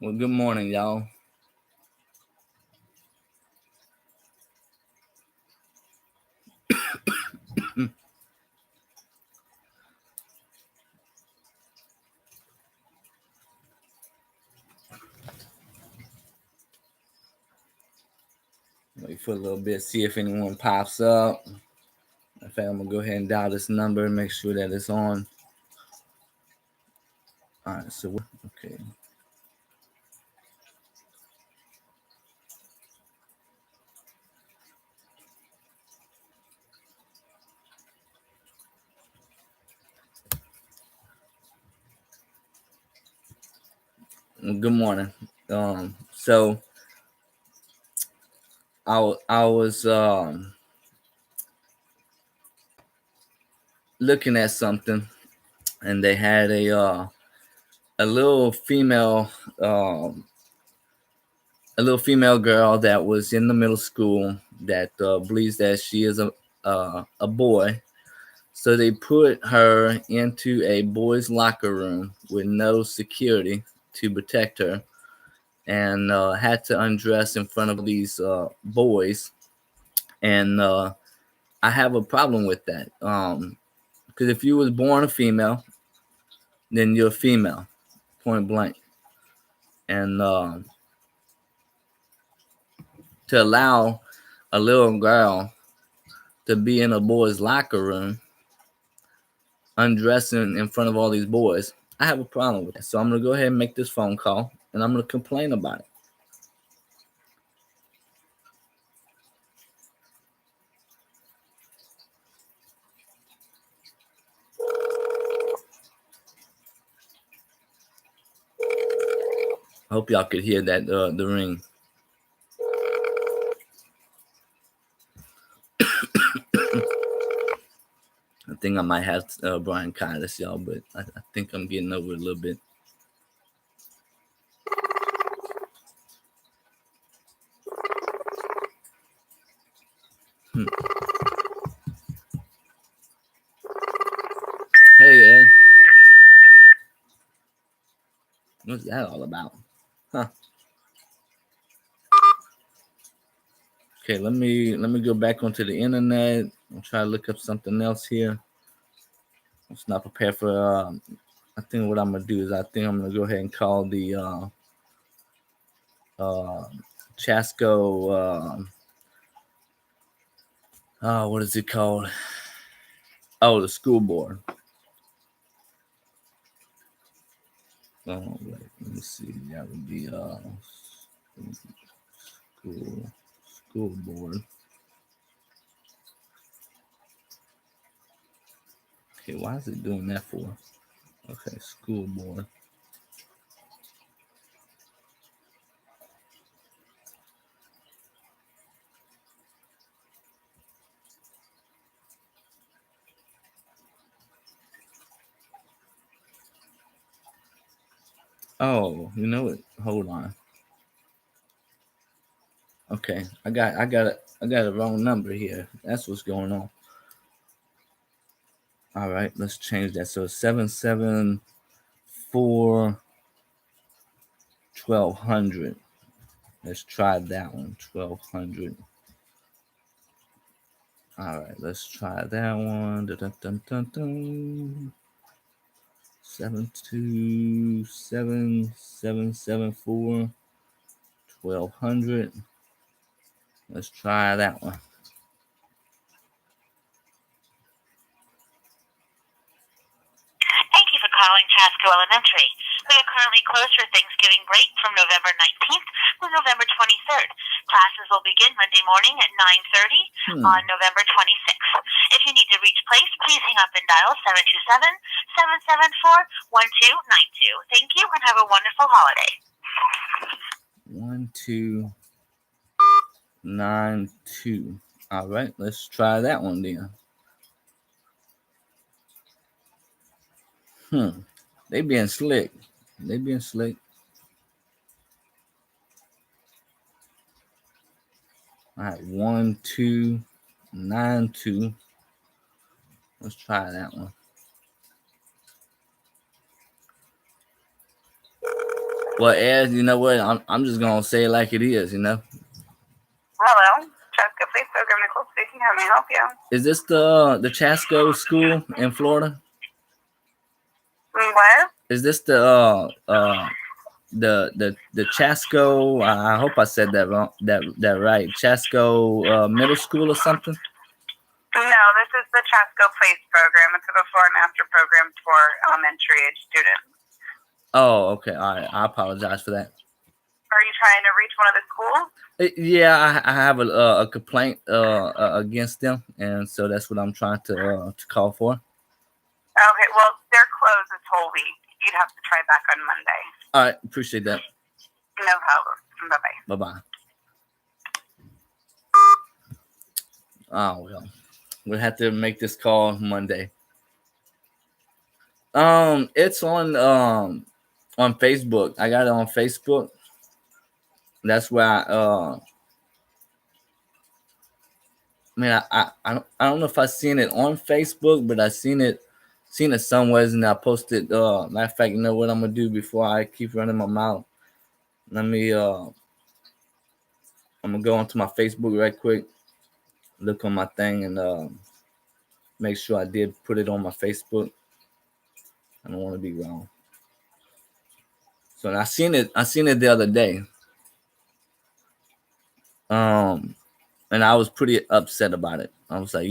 Well, good morning, y'all. Wait for a little bit, see if anyone pops up. In fact, I'm gonna go ahead and dial this number and make sure that it's on. All right, so okay. Well, good morning. So I was looking at something, and they had a little female um a little female girl that was in the middle school that believes that she is a boy. So they put her into a boys' locker room with no security to protect her, and had to undress in front of these boys. And I have a problem with that, because if you was born a female, then you're a female, point blank. And to allow a little girl to be in a boys' locker room undressing in front of all these boys, I have a problem with that. So I'm gonna go ahead and make this phone call, and I'm gonna complain about it. I hope y'all could hear that the ring. I think I might have bronchitis, y'all, but I think I'm getting over it a little bit. Hmm. Hey, Ed. What's that all about? Huh. Okay, let me go back onto the internet. I'll try to look up something else here. I'm just not prepared for. I think what I'm gonna do is I think I'm gonna go ahead and call the Chasco. What is it called? Oh, the school board. Oh, wait, let me see. That would be school board. Okay, why is it doing that for? Okay, school board. Oh, you know what? Hold on. Okay, I got a wrong number here. That's what's going on. All right, let's change that. So 774 1200. Let's try that one. 1200. All right, let's try that one. Dun, dun, dun, dun, dun. 727 1200. Let's try that one. Thank you for calling Chasco Elementary. We are currently closed for Thanksgiving break from November 19th to November 23rd. Classes will begin Monday morning at 9:30 on November 26th. If you need to reach place, please hang up and dial 727-774-1292. Thank you and have a wonderful holiday. 1292. All right, let's try that one then. They being slick. They being slick. All right, 1292. Let's try that one. Well, Ed, you know what? I'm just gonna say it like it is. You know. Hello, Chasco Police Program, Nicole speaking. How may I help you? Is this the Chasco school in Florida? What? Is this the Chasco? I hope I said that wrong. That right? Chasco middle school or something? No, this is the Chasco Place program. It's a before and after program for elementary age students. Oh, okay. All right. I apologize for that. Are you trying to reach one of the schools? Yeah, I have a complaint against them, and so that's what I'm trying to call for. Okay, well, they're closed this whole week. You'd have to try back on Monday. All right, appreciate that. No problem. Bye-bye. Bye-bye. Oh, well, we'll have to make this call Monday. It's on Facebook. I got it on Facebook. That's where I don't know if I seen it on Facebook, but I seen it somewhere, and I posted. Matter of fact, you know what I'm gonna do before I keep running my mouth? Let me I'm gonna go onto my Facebook right quick, look on my thing, and make sure I did put it on my Facebook. I don't want to be wrong. So I seen it the other day. And I was pretty upset about it. I was like,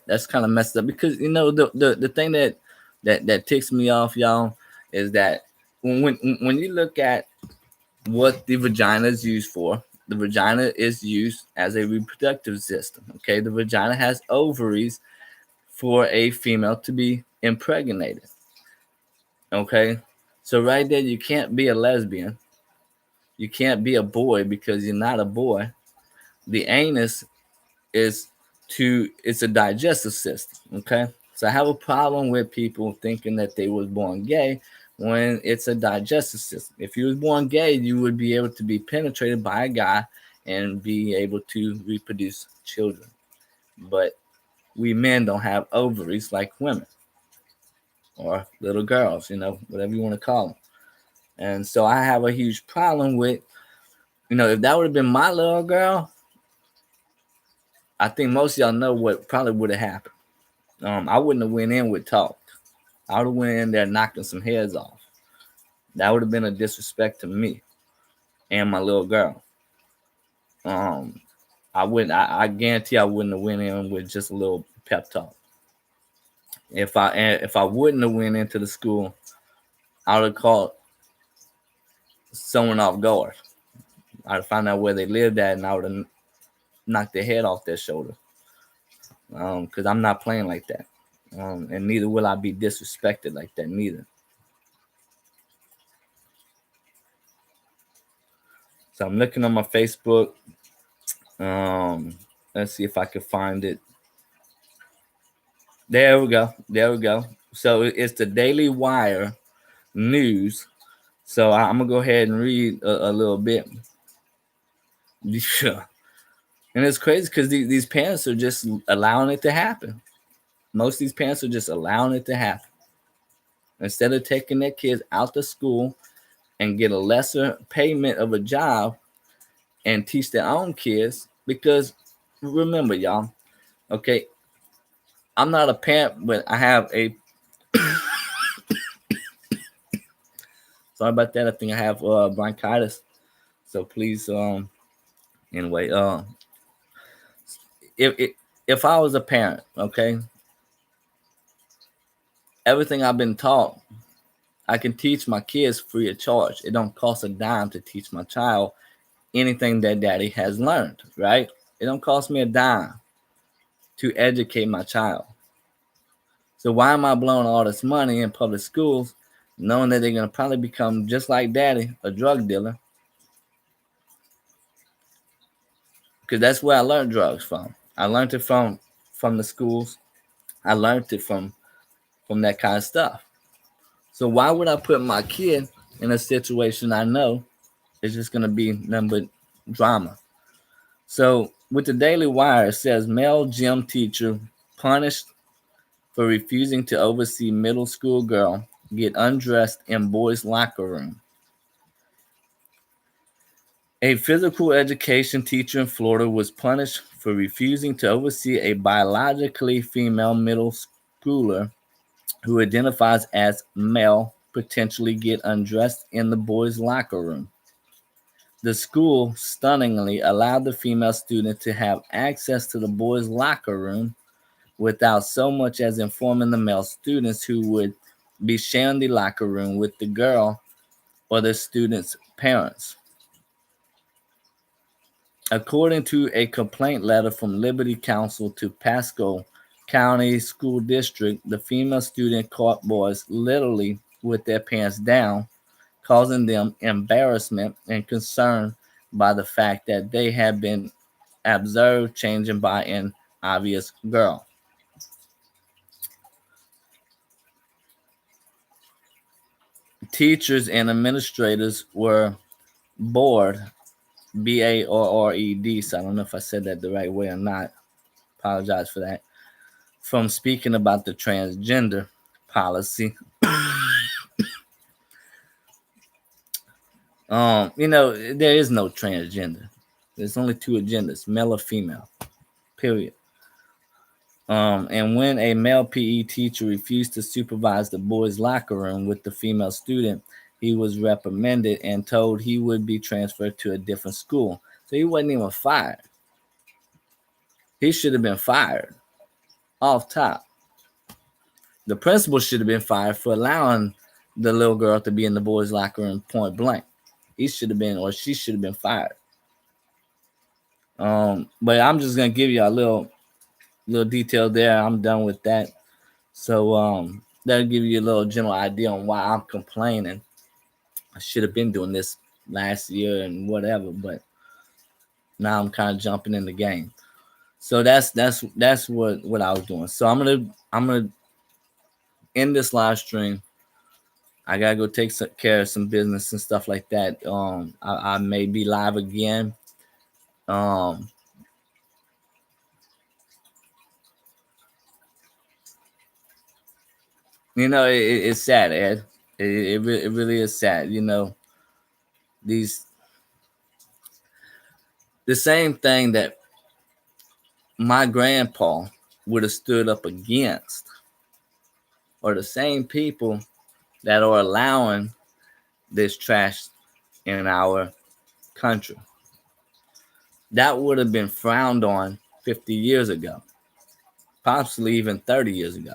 that's kind of messed up, because the thing that ticks me off, y'all, is that when you look at what the vagina is used for, the vagina is used as a reproductive system. Okay, the vagina has ovaries for a female to be impregnated. Okay, so right there, you can't be a lesbian. You can't be a boy because you're not a boy. The anus it's a digestive system. Okay, so I have a problem with people thinking that they was born gay when it's a digestive system. If you was born gay, you would be able to be penetrated by a guy and be able to reproduce children. But we men don't have ovaries like women or little girls, whatever you want to call them. And so I have a huge problem with, if that would have been my little girl, I think most of y'all know what probably would have happened. I wouldn't have went in with talk. I would have went in there knocking some heads off. That would have been a disrespect to me and my little girl. I wouldn't. I guarantee I wouldn't have went in with just a little pep talk. If I wouldn't have went into the school, I would have caught someone off guard. I'd have found out where they lived at, and I would have knocked their head off their shoulder. Because I'm not playing like that. And neither will I be disrespected like that, neither. So I'm looking on my Facebook. Let's see if I can find it. There we go. So it's the Daily Wire news. So I'm gonna go ahead and read a little bit. Yeah. And it's crazy because these parents are just allowing it to happen. Most of these parents are just allowing it to happen. Instead of taking their kids out to school and get a lesser payment of a job and teach their own kids. Because remember, y'all, okay, I'm not a parent, but I have a sorry about that. I think I have bronchitis. So please, anyway, if I was a parent, okay, everything I've been taught, I can teach my kids free of charge. It don't cost a dime to teach my child anything that daddy has learned, right? It don't cost me a dime to educate my child. So why am I blowing all this money in public schools, knowing that they're gonna probably become just like daddy, a drug dealer? Because that's where I learned drugs from. I learned it from the schools. I learned it from that kind of stuff. So why would I put my kid in a situation I know is just gonna be nothing but drama? So with the Daily Wire, it says male gym teacher punished for refusing to oversee middle school girl get undressed in boys' locker room. A physical education teacher in Florida was punished for refusing to oversee a biologically female middle schooler who identifies as male potentially get undressed in the boys' locker room. The school stunningly allowed the female student to have access to the boys' locker room without so much as informing the male students who would be sharing the locker room with the girl or the student's parents. According to a complaint letter from Liberty Counsel to Pasco County School District, the female student caught boys literally with their pants down, causing them embarrassment and concern by the fact that they had been observed changing by an obvious girl. Teachers and administrators were bored, BARRED, so I don't know if I said that the right way or not. Apologize for that. From speaking about the transgender policy. There is no transgender. There's only two agendas, male or female. Period. And when a male PE teacher refused to supervise the boys' locker room with the female student, he was reprimanded and told he would be transferred to a different school. So he wasn't even fired. He should have been fired off top. The principal should have been fired for allowing the little girl to be in the boys' locker room point blank. He should have been, or she should have been fired. But I'm just gonna give you a little detail there. I'm done with that. So that'll give you a little general idea on why I'm complaining. I should have been doing this last year and whatever, but now I'm kind of jumping in the game. So that's what I was doing. So I'm gonna end this live stream. I gotta go take care of some business and stuff like that. I may be live again. Um, it's sad, Ed. It really is sad. These the same thing that my grandpa would have stood up against, or the same people that are allowing this trash in our country. That would have been frowned on 50 years ago, possibly even 30 years ago.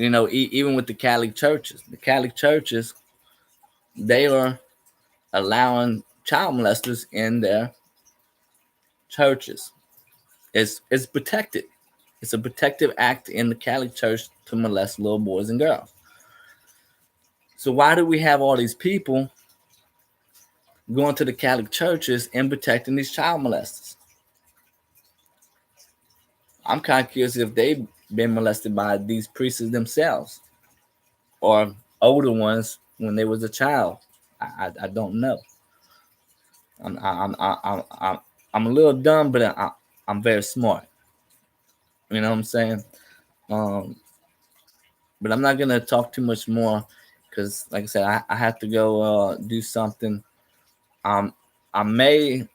Even with the Catholic churches, they are allowing child molesters in their churches. It's protected. It's a protective act in the Catholic Church to molest little boys and girls. So why do we have all these people going to the Catholic churches and protecting these child molesters? I'm kind of curious if they've been molested by these priests themselves or older ones when they was a child. I don't know. I'm a little dumb, but I'm very smart. You know what I'm saying? But I'm not gonna talk too much more because, like I said, I have to go do something. I may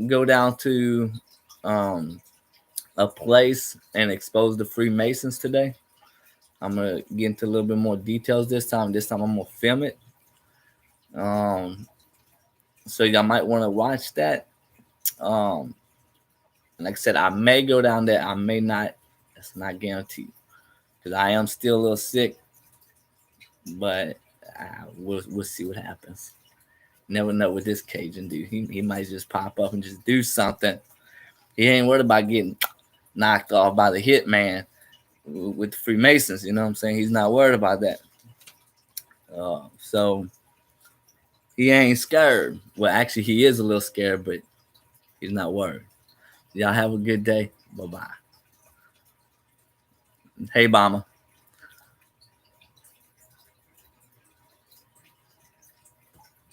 go down to a place and expose the Freemasons today. I'm gonna get into a little bit more details this time. This time I'm gonna film it. So y'all might want to watch that. Like I said, I may go down there. I may not. That's not guaranteed because I am still a little sick. But we'll see what happens. Never know with this Cajun dude. He might just pop up and just do something. He ain't worried about getting knocked off by the hitman with the Freemasons. You know what I'm saying? He's not worried about that. So he ain't scared. Well, actually, he is a little scared, but he's not worried. Y'all have a good day. Bye-bye. Hey, Mama.